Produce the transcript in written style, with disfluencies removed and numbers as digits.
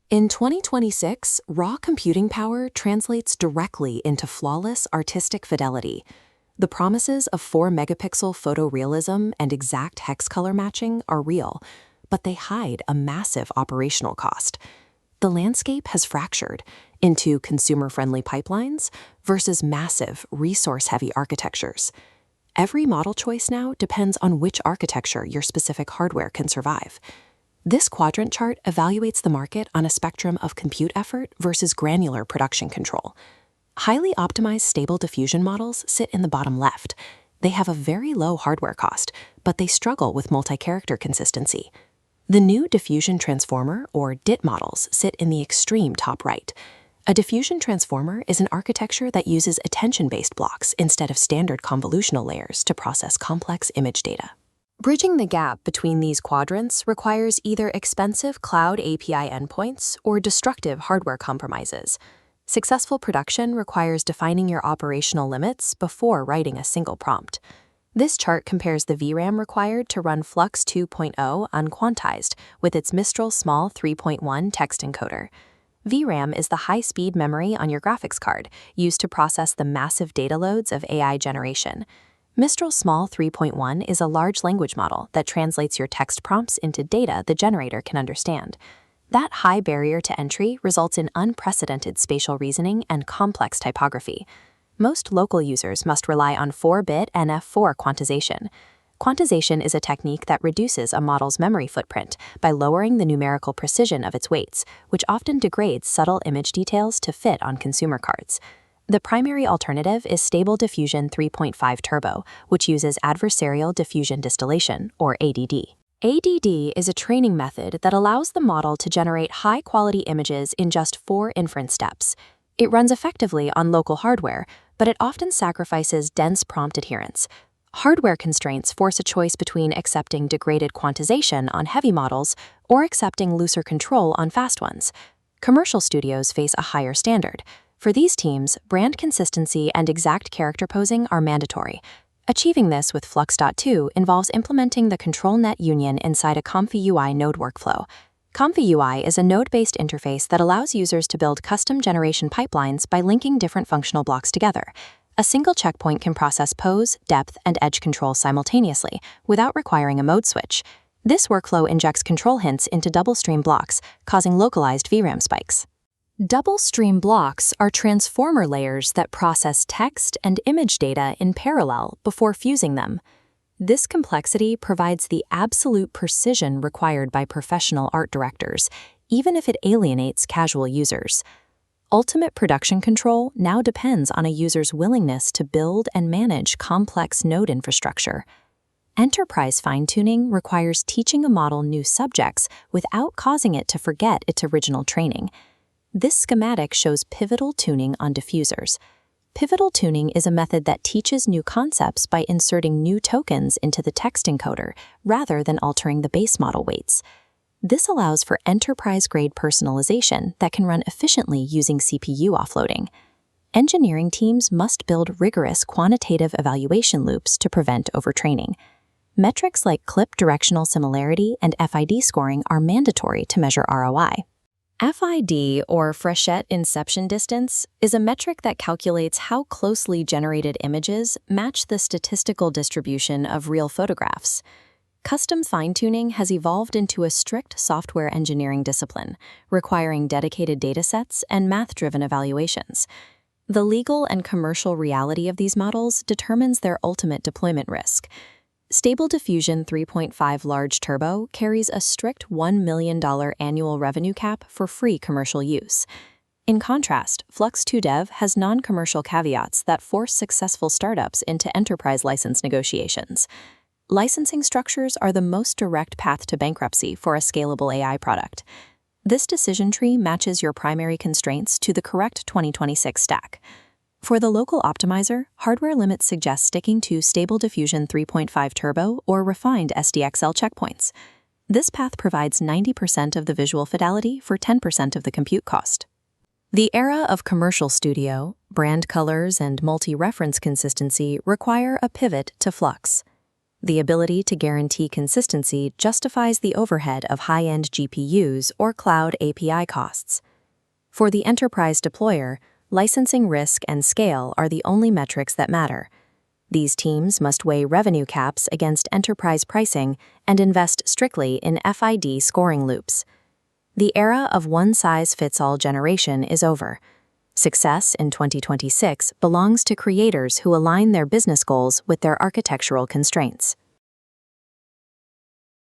In 2026, raw computing power translates directly into flawless artistic fidelity. The promises of 4-megapixel photorealism and exact hex color matching are real, but they hide a massive operational cost. The landscape has fractured into consumer-friendly pipelines versus massive, resource-heavy architectures. Every model choice now depends on which architecture your specific hardware can survive. This quadrant chart evaluates the market on a spectrum of compute effort versus granular production control. Highly optimized Stable Diffusion models sit in the bottom left. They have a very low hardware cost, but they struggle with multi-character consistency. The new Diffusion Transformer, or DIT models, sit in the extreme top right. A diffusion transformer is an architecture that uses attention-based blocks instead of standard convolutional layers to process complex image data. Bridging the gap between these quadrants requires either expensive cloud API endpoints or destructive hardware compromises. Successful production requires defining your operational limits before writing a single prompt. This chart compares the VRAM required to run Flux 2.0 unquantized with its Mistral Small 3.1 text encoder. VRAM is the high-speed memory on your graphics card used to process the massive data loads of AI generation. Mistral Small 3.1 is a large language model that translates your text prompts into data the generator can understand. That high barrier to entry results in unprecedented spatial reasoning and complex typography. Most local users must rely on 4-bit NF4 quantization. Quantization is a technique that reduces a model's memory footprint by lowering the numerical precision of its weights, which often degrades subtle image details to fit on consumer cards. The primary alternative is Stable Diffusion 3.5 Turbo, which uses adversarial diffusion distillation, or ADD. ADD is a training method that allows the model to generate high-quality images in just 4 inference steps. It runs effectively on local hardware, but it often sacrifices dense prompt adherence. Hardware constraints force a choice between accepting degraded quantization on heavy models or accepting looser control on fast ones. Commercial studios face a higher standard. For these teams, brand consistency and exact character posing are mandatory. Achieving this with Flux.2 involves implementing the ControlNet union inside a ComfyUI node workflow. ComfyUI is a node-based interface that allows users to build custom generation pipelines by linking different functional blocks together. A single checkpoint can process pose, depth, and edge control simultaneously without requiring a mode switch. This workflow injects control hints into double-stream blocks, causing localized VRAM spikes. Double-stream blocks are transformer layers that process text and image data in parallel before fusing them. This complexity provides the absolute precision required by professional art directors, even if it alienates casual users. Ultimate production control now depends on a user's willingness to build and manage complex node infrastructure. Enterprise fine-tuning requires teaching a model new subjects without causing it to forget its original training. This schematic shows pivotal tuning on diffusers. Pivotal tuning is a method that teaches new concepts by inserting new tokens into the text encoder rather than altering the base model weights. This allows for enterprise-grade personalization that can run efficiently using CPU offloading. Engineering teams must build rigorous quantitative evaluation loops to prevent overtraining. Metrics like clip directional similarity and FID scoring are mandatory to measure ROI. FID, or Fréchette Inception Distance, is a metric that calculates how closely generated images match the statistical distribution of real photographs. Custom fine-tuning has evolved into a strict software engineering discipline, requiring dedicated datasets and math-driven evaluations. The legal and commercial reality of these models determines their ultimate deployment risk. Stable Diffusion 3.5 Large Turbo carries a strict $1 million annual revenue cap for free commercial use. In contrast, Flux 2 Dev has non-commercial caveats that force successful startups into enterprise license negotiations. Licensing structures are the most direct path to bankruptcy for a scalable AI product. This decision tree matches your primary constraints to the correct 2026 stack. For the local optimizer, hardware limits suggest sticking to Stable Diffusion 3.5 Turbo or refined SDXL checkpoints. This path provides 90% of the visual fidelity for 10% of the compute cost. The era of commercial studio, brand colors, and multi-reference consistency require a pivot to Flux. The ability to guarantee consistency justifies the overhead of high-end GPUs or cloud API costs. For the enterprise deployer, licensing risk and scale are the only metrics that matter. These teams must weigh revenue caps against enterprise pricing and invest strictly in FID scoring loops. The era of one-size-fits-all generation is over. Success in 2026 belongs to creators who align their business goals with their architectural constraints.